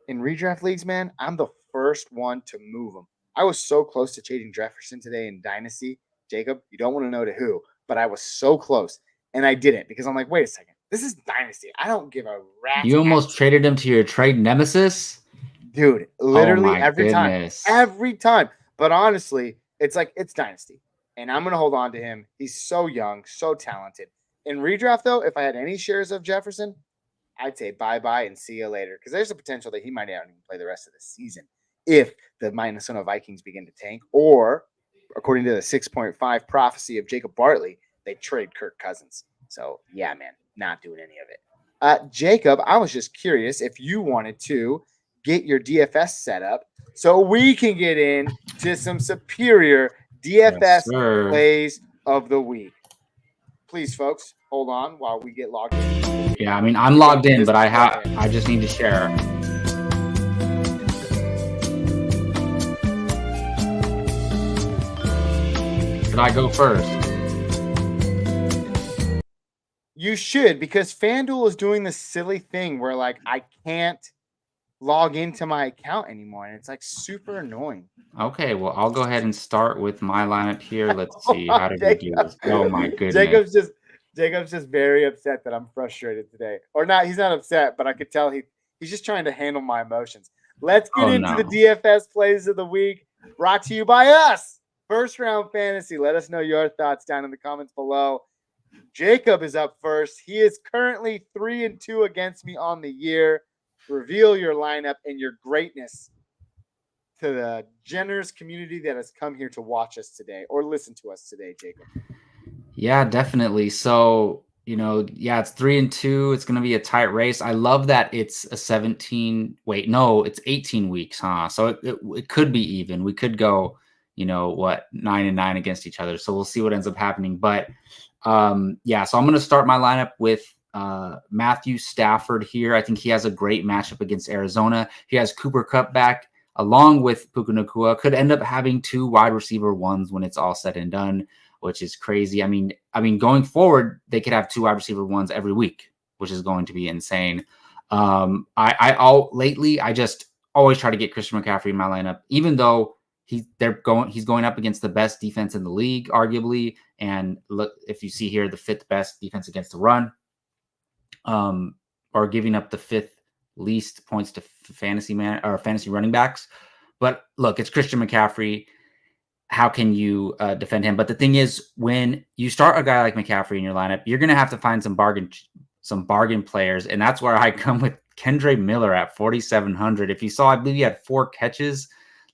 in redraft leagues, man, I'm the first one to move them. I was so close to trading Jefferson today in Dynasty. Jacob, you don't want to know to who, but I was so close, and I didn't because I'm like, wait a second. This is Dynasty. I don't give a rat's You almost traded him to your trade nemesis? Dude, literally every time. Every time. But honestly, it's Dynasty, and I'm going to hold on to him. He's so young, so talented. In redraft, though, if I had any shares of Jefferson, I'd say bye-bye and see you later because there's a potential that he might not even play the rest of the season if the Minnesota Vikings begin to tank, or according to the 6.5 prophecy of Jacob Bartley, they trade Kirk Cousins. So, yeah, man, not doing any of it. Jacob, I was just curious if you wanted to get your DFS set up so we can get into some superior DFS plays of the week. Please, folks, hold on while we get logged in. Yeah, I mean, I'm logged in, but I just need to share. Should I go first? You should, because FanDuel is doing this silly thing where like I can't log into my account anymore, and it's like super annoying. Okay, well, I'll go ahead and start with my lineup here. Let's see. How did we do this? Oh my goodness. Jacob's just very upset that I'm frustrated today. Or not, he's not upset, but I could tell he's just trying to handle my emotions. Let's get into the DFS plays of the week, brought to you by us. First round fantasy. Let us know your thoughts down in the comments below. Jacob is up first. He is currently 3-2 against me on the year. Reveal your lineup and your greatness to the generous community that has come here to watch us today or listen to us today, Jacob. Yeah, definitely. So, it's 3-2. It's going to be a tight race. I love that it's a 18 weeks, huh? So it could be even. We could go, 9-9 against each other. So we'll see what ends up happening. But so I'm going to start my lineup with Matthew Stafford here. I think he has a great matchup against Arizona. He has Cooper Kupp back along with Puka Nacua. Could end up having 2 wide receiver ones when it's all said and done, which is crazy. I mean, going forward, they could have 2 wide receiver ones every week, which is going to be insane. Lately, I just always try to get Christian McCaffrey in my lineup, even though he's going up against the best defense in the league, arguably. And look, if you see here, the 5th best defense against the run, or giving up the 5th least points to fantasy running backs. But look, it's Christian McCaffrey. How can you defend him? But the thing is, when you start a guy like McCaffrey in your lineup, you're going to have to find some bargain players. And that's where I come with Kendre Miller at 4,700. If you saw, I believe he had 4 catches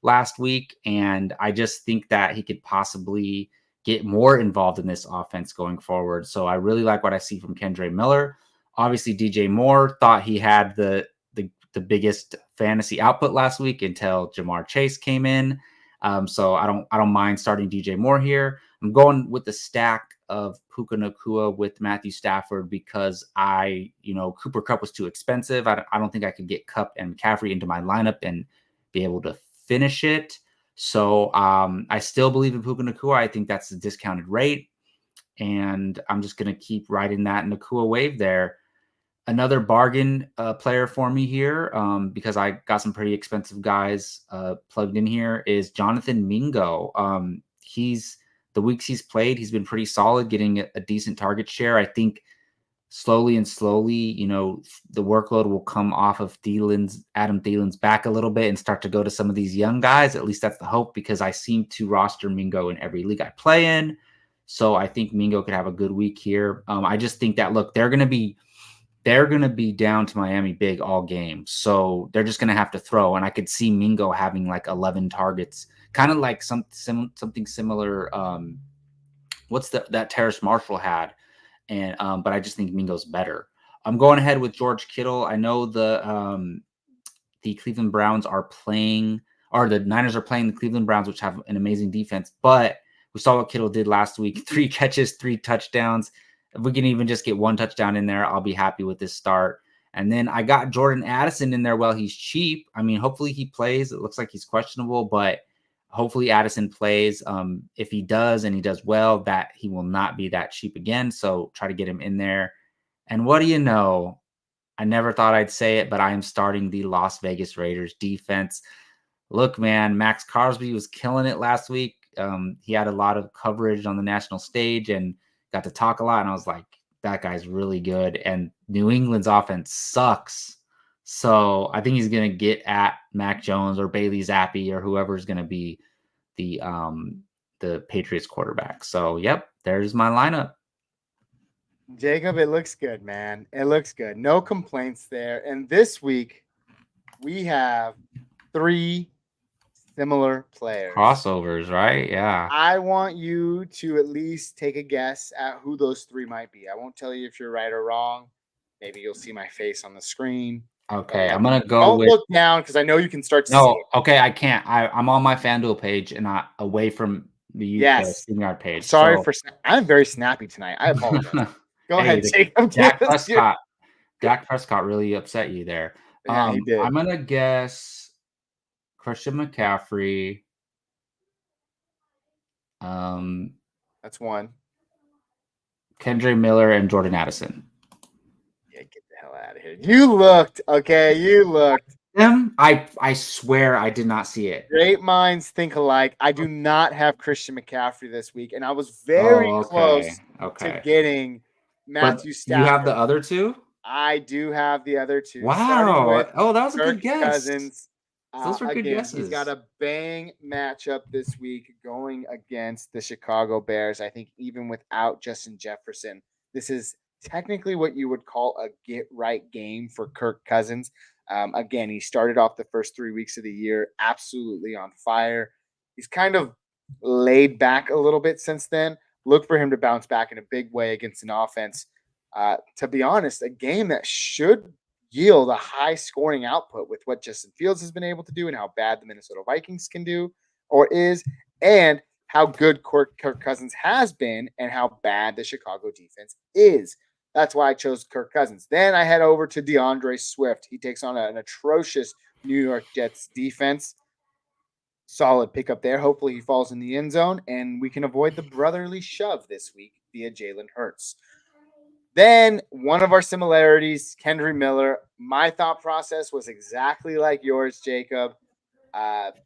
last week. And I just think that he could possibly get more involved in this offense going forward. So I really like what I see from Kendre Miller. Obviously, DJ Moore thought he had the biggest fantasy output last week until Jamar Chase came in. So I don't mind starting DJ Moore here. I'm going with the stack of Puka Nacua with Matthew Stafford because Cooper Kupp was too expensive. I don't think I could get Kupp and McCaffrey into my lineup and be able to finish it. So I still believe in Puka Nacua. I think that's the discounted rate. And I'm just going to keep riding that Nacua wave there. Another bargain player for me here, because I got some pretty expensive guys plugged in here, is Jonathan Mingo. The weeks he's played, he's been pretty solid, getting a decent target share. I think slowly, the workload will come off of Adam Thielen's back a little bit and start to go to some of these young guys. At least that's the hope, because I seem to roster Mingo in every league I play in. So I think Mingo could have a good week here. I just think that, look, they're going to be down to Miami big all game. So they're just going to have to throw. And I could see Mingo having like 11 targets, kind of like something similar. That Terrace Marshall had. And but I just think Mingo's better. I'm going ahead with George Kittle. I know the Cleveland Browns are playing, or the Niners are playing the Cleveland Browns, which have an amazing defense. But we saw what Kittle did last week: 3 catches, 3 touchdowns. If we can even just get 1 touchdown in there, I'll be happy with this start. And then I got Jordan Addison in there. Well, he's cheap. I mean, hopefully he plays. It looks like he's questionable, but hopefully Addison plays. If he does and he does well, that he will not be that cheap again. So try to get him in there. And what do you know? I never thought I'd say it, but I am starting the Las Vegas Raiders defense. Look, man, Max Crosby was killing it last week. He had a lot of coverage on the national stage and got to talk a lot. And I was like, that guy's really good. And New England's offense sucks. So I think he's going to get at Mac Jones or Bailey Zappi or whoever's going to be the Patriots quarterback. So, yep, there's my lineup. Jacob, it looks good, man. It looks good. No complaints there. And this week, we have 3 similar players. Crossovers, right? Yeah. I want you to at least take a guess at who those 3 might be. I won't tell you if you're right or wrong. Maybe you'll see my face on the screen. Okay, I'm going to go Don't look down because I know you can start to see it. Okay, I can't. I'm on my FanDuel page and not away from the StreamYard page. Sorry I'm very snappy tonight. I apologize. Go ahead, Jacob. Dak Prescott really upset you there. Yeah, he did. I'm going to guess Christian McCaffrey. That's one. Kendre Miller and Jordan Addison. Yeah, get the hell out of here. You looked, okay? You looked. Them? I swear I did not see it. Great minds think alike. I do not have Christian McCaffrey this week, and I was very close to getting Matthew Stafford. You have the other two? I do have the other two. Wow. Oh, that was a good guess. Cousins. Those were good guesses. He's got a bang matchup this week going against the Chicago Bears. I think even without Justin Jefferson, this is technically what you would call a get-right game for Kirk Cousins. Again, he started off the first 3 weeks of the year absolutely on fire. He's kind of laid back a little bit since then. Look for him to bounce back in a big way against an offense. To be honest, a game that should yield a high scoring output with what Justin Fields has been able to do and how bad the Minnesota Vikings can do or is, and how good Kirk Cousins has been and how bad the Chicago defense is. That's why I chose Kirk Cousins. Then I head over to DeAndre Swift. He takes on an atrocious New York Jets defense. Solid pickup there. Hopefully he falls in the end zone, and we can avoid the brotherly shove this week via Jalen Hurts. Then one of our similarities, Kendre Miller. My thought process was exactly like yours, Jacob.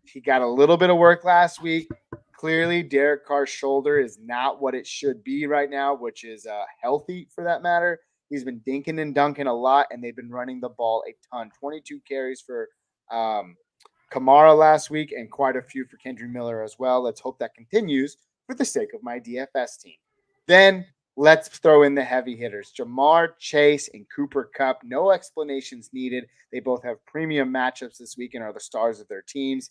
He got a little bit of work last week. Clearly, Derek Carr's shoulder is not what it should be right now, which is healthy for that matter. He's been dinking and dunking a lot, and they've been running the ball a ton. 22 carries for Kamara last week and quite a few for Kendre Miller as well. Let's hope that continues for the sake of my DFS team. Then let's throw in the heavy hitters, Jamar Chase and Cooper Kupp. No explanations needed. They both have premium matchups this week and are the stars of their teams.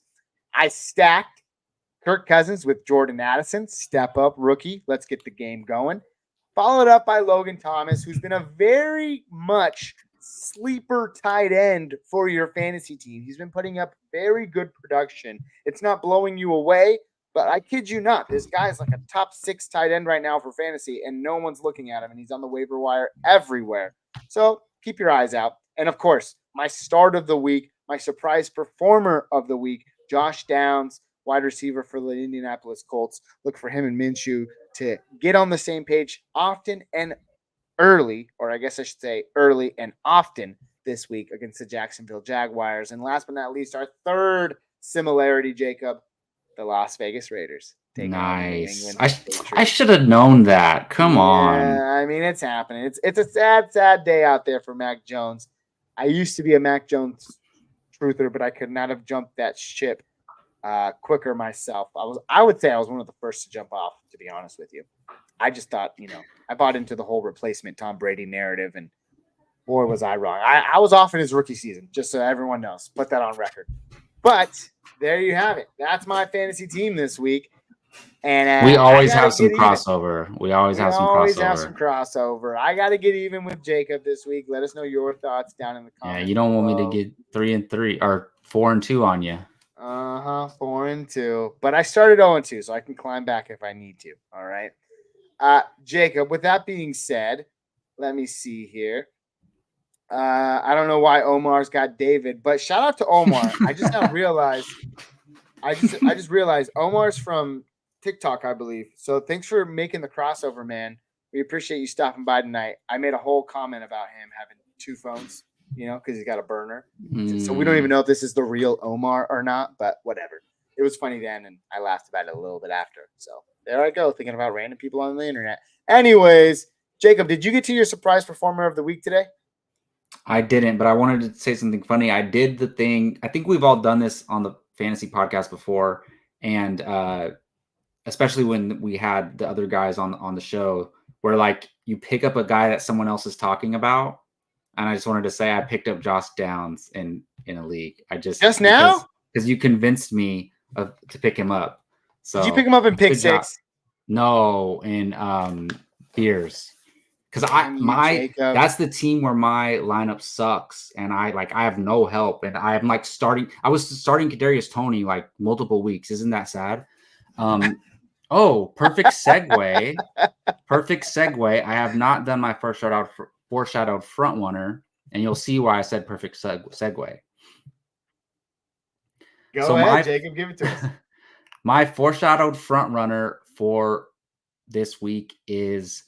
I stacked Kirk Cousins with Jordan Addison. Step up, rookie. Let's get the game going. Followed up by Logan Thomas, who's been a very much sleeper tight end for your fantasy team. He's been putting up very good production. It's not blowing you away, but I kid you not, this guy's like a top 6 tight end right now for fantasy, and no one's looking at him, and he's on the waiver wire everywhere. So keep your eyes out. And, of course, my start of the week, my surprise performer of the week, Josh Downs, wide receiver for the Indianapolis Colts. Look for him and Minshew to get on the same page often and early, or I guess I should say early and often this week against the Jacksonville Jaguars. And last but not least, our third similarity, Jacob, the Las Vegas Raiders. Nice. I should have known that. Come on. I mean, it's happening. It's a sad, sad day out there for Mac Jones. I used to be a Mac Jones truther, but I could not have jumped that ship quicker myself. I would say I was one of the first to jump off, to be honest with you. I just thought, I bought into the whole replacement Tom Brady narrative, and boy, was I wrong. I was off in his rookie season, just so everyone knows. Put that on record. But there you have it. That's my fantasy team this week. And we always have some crossover. We always have some crossover. I got to get even with Jacob this week. Let us know your thoughts down in the comments. Yeah, you don't want me to get 3-3 or 4-2 on you. 4-2. But I started 0-2, so I can climb back if I need to. All right. Jacob, with that being said, let me see here. I don't know why Omar's got David, but shout out to Omar. I just now realized I just realized Omar's from TikTok, I believe. So thanks for making the crossover, man. We appreciate you stopping by tonight. I made a whole comment about him having 2 phones, because he's got a burner. So we don't even know if this is the real Omar or not, but whatever. It was funny then, and I laughed about it a little bit after. So there I go, thinking about random people on the internet. Anyways, Jacob, did you get to your surprise performer of the week today? I didn't, but I wanted to say something funny. I did the thing. I think we've all done this on the fantasy podcast before, and especially when we had the other guys on the show, where like you pick up a guy that someone else is talking about. And I just wanted to say I picked up Josh Downs in a league. Just now? Because you convinced me to pick him up. So did you pick him up in pick 6? No, in Beers. Because that's the team where my lineup sucks, and I have no help, and I am like starting. I was starting Kadarius Toney like multiple weeks. Isn't that sad? Perfect segue. Perfect segue. I have not done my foreshadowed front runner, and you'll see why I said perfect segue. Go ahead, Jacob. Give it to us. My foreshadowed front runner for this week is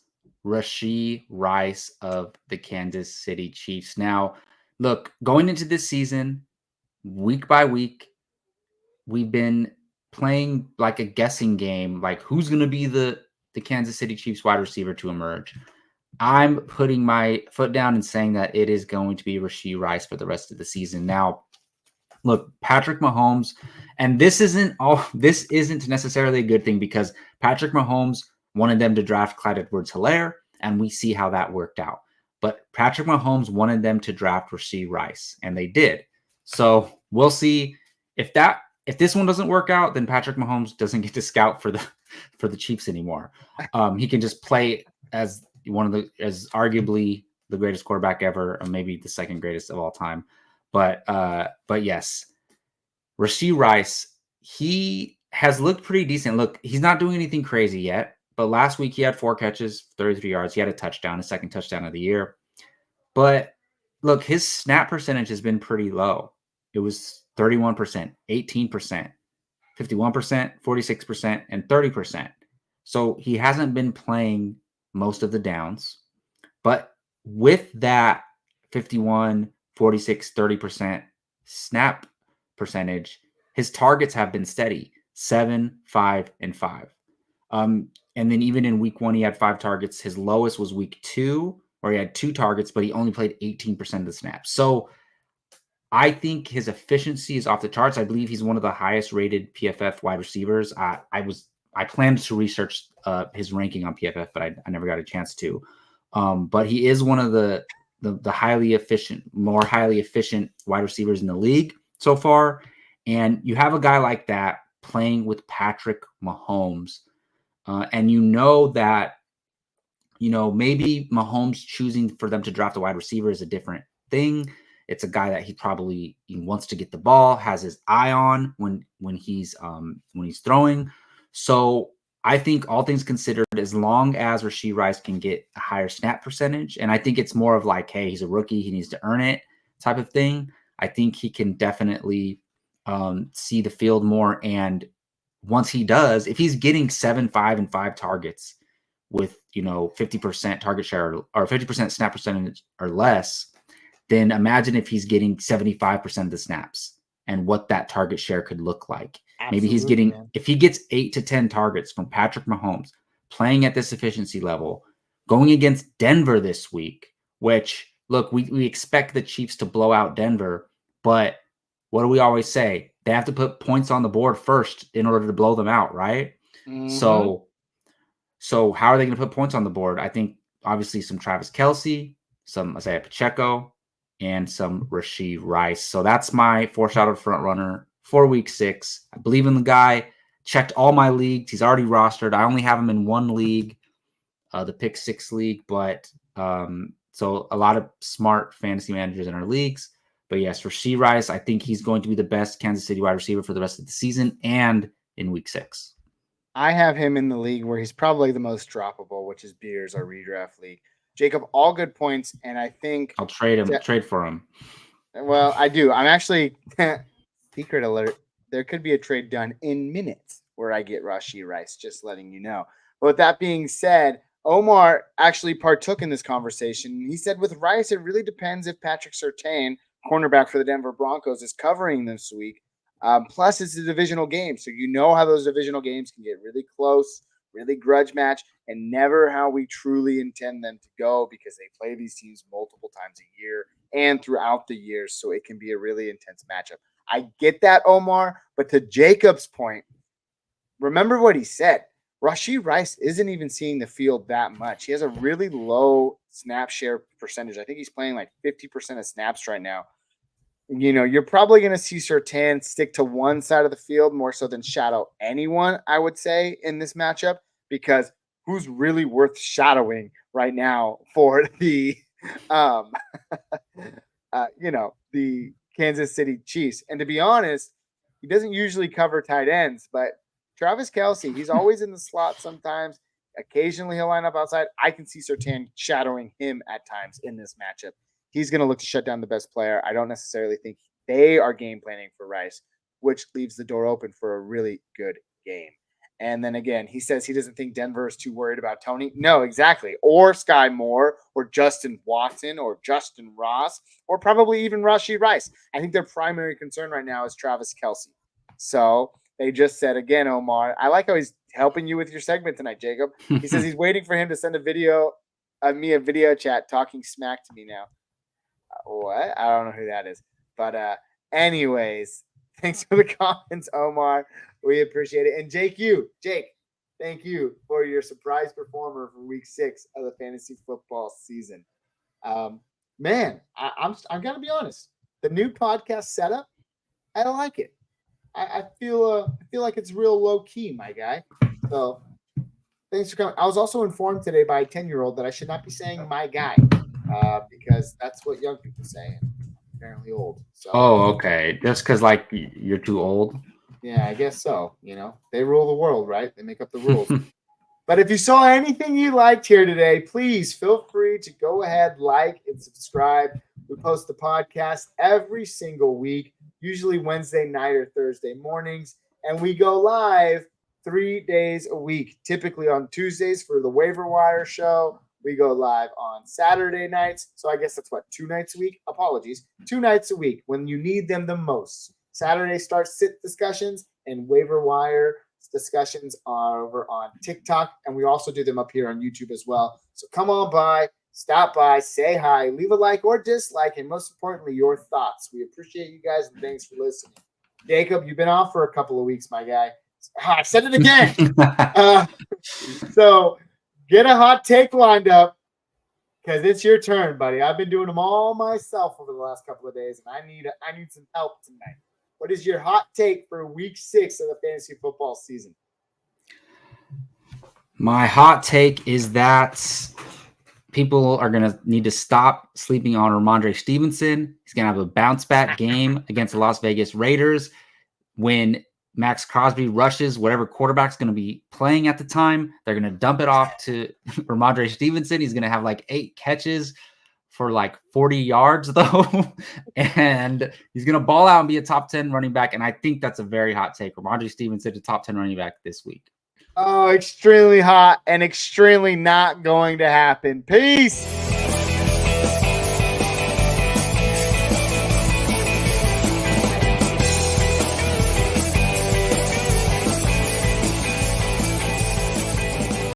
Rashee Rice of the Kansas City Chiefs. Now, look, going into this season, week by week, we've been playing like a guessing game, like who's going to be the Kansas City Chiefs wide receiver to emerge. I'm putting my foot down and saying that it is going to be Rashee Rice for the rest of the season. Now, look, Patrick Mahomes, and this isn't necessarily a good thing because Patrick Mahomes wanted them to draft Clyde Edwards-Helaire, and we see how that worked out. But Patrick Mahomes wanted them to draft Rashee Rice, and they did. So we'll see if this one doesn't work out, then Patrick Mahomes doesn't get to scout for the Chiefs anymore. He can just play as as arguably the greatest quarterback ever, or maybe the second greatest of all time. But yes, Rashee Rice, he has looked pretty decent. Look, he's not doing anything crazy yet, but last week he had 4 catches, 33 yards. He had a touchdown, his second touchdown of the year. But look, his snap percentage has been pretty low. It was 31%, 18%, 51%, 46%, and 30%. So he hasn't been playing most of the downs. But with that 51, 46, 30% snap percentage, his targets have been steady, 7, 5, and 5. And then even in week 1, he had 5 targets. His lowest was week 2, where he had 2 targets, but he only played 18% of the snaps. So I think his efficiency is off the charts. I believe he's one of the highest rated PFF wide receivers. I planned to research his ranking on PFF, but I never got a chance to. But he is one of the more highly efficient wide receivers in the league so far. And you have a guy like that playing with Patrick Mahomes. And that, maybe Mahomes choosing for them to draft a wide receiver is a different thing. It's a guy that he probably wants to get the ball, has his eye on when he's throwing. So I think all things considered, as long as Rashee Rice can get a higher snap percentage, and I think it's more of like, hey, he's a rookie, he needs to earn it type of thing. I think he can definitely see the field more. And once he does, if he's getting 7, 5, and 5 targets with 50% target share or 50% snap percentage or less, then imagine if he's getting 75% of the snaps and what that target share could look like. Maybe he's getting, if he gets 8 to 10 targets from Patrick Mahomes playing at this efficiency level, going against Denver this week, which, look, we expect the Chiefs to blow out Denver, but what do we always say? They have to put points on the board first in order to blow them out, right? Mm-hmm. So how are they going to put points on the board? I think obviously some Travis Kelce, some Isaiah Pacheco, and some Rashee Rice. So that's my foreshadowed front runner for week 6. I believe in the guy. Checked all my leagues. He's already rostered. I only have him in one league, the Pick 6 league. But so a lot of smart fantasy managers in our leagues. But yes, Rashee Rice, I think he's going to be the best Kansas City wide receiver for the rest of the season and in week 6. I have him in the league where he's probably the most droppable, which is Beers, our redraft league. Jacob, all good points, and I think I'll trade him. Trade for him. Well, I do. I'm actually secret alert. There could be a trade done in minutes where I get Rashee Rice. Just letting you know. But with that being said, Omar actually partook in this conversation. He said with Rice, it really depends if Patrick Surtain, cornerback for the Denver Broncos, is covering this week. Plus, it's a divisional game, so you know how those divisional games can get really close, really grudge match, and never how we truly intend them to go because they play these teams multiple times a year and throughout the year, so it can be a really intense matchup. I get that, Omar, but to Jacob's point, remember what he said. Rashee Rice isn't even seeing the field that much. He has a really low snap share percentage. I think he's playing like 50% of snaps right now. You're probably going to see Surtain stick to one side of the field more so than shadow anyone, I would say, in this matchup, because who's really worth shadowing right now for the, the Kansas City Chiefs? And to be honest, he doesn't usually cover tight ends, but Travis Kelce, he's always in the slot sometimes. Occasionally he'll line up outside. I can see Surtain shadowing him at times in this matchup. He's going to look to shut down the best player. I don't necessarily think they are game planning for Rice, which leaves the door open for a really good game. And then again, he says he doesn't think Denver is too worried about Tony. No, exactly. Or Sky Moore, or Justin Watson, or Justin Ross, or probably even Rashee Rice. I think their primary concern right now is Travis Kelce. So they just said, again, Omar, I like how he's helping you with your segment tonight, Jacob. He says he's waiting for him to send a video of me, a video chat talking smack to me now. What? I don't know who that is. But anyways, thanks for the comments, Omar. We appreciate it. And Jake, thank you for your surprise performer for week 6 of the fantasy football season. Man, I'm gonna be honest. The new podcast setup, I don't like it. I feel like it's real low key, my guy. So thanks for coming. I was also informed today by a 10-year-old that I should not be saying my guy because that's what young people say. I'm apparently old. So. Oh, okay. Just because like you're too old. Yeah, I guess so. You know, they rule the world, right? They make up the rules. But if you saw anything you liked here today, please feel free to go ahead, like, and subscribe. We post the podcast every single week, usually Wednesday night or Thursday mornings. And we go live 3 days a week, typically on Tuesdays for the Waiver Wire show. We go live on Saturday nights. So I guess that's 2 nights a week? Apologies. 2 nights a week when you need them the most. Saturday starts sit discussions and Waiver Wire discussions are over on TikTok. And we also do them up here on YouTube as well. So come on by, stop by, say hi, leave a like or dislike, and most importantly, your thoughts. We appreciate you guys and thanks for listening. Jacob, you've been off for a couple of weeks, my guy. I said it again. So get a hot take lined up because it's your turn, buddy. I've been doing them all myself over the last couple of days, and I need some help tonight. What is your hot take for week 6 of the fantasy football season? My hot take is that people are going to need to stop sleeping on Ramondre Stevenson. He's going to have a bounce back game against the Las Vegas Raiders when Max Crosby rushes whatever quarterback's going to be playing at the time. They're going to dump it off to Ramondre Stevenson. He's going to have like 8 catches for like 40 yards though. And he's going to ball out and be a top 10 running back. And I think that's a very hot take. Ramondre Stevenson, a top 10 running back this week. Oh, extremely hot and extremely not going to happen. Peace.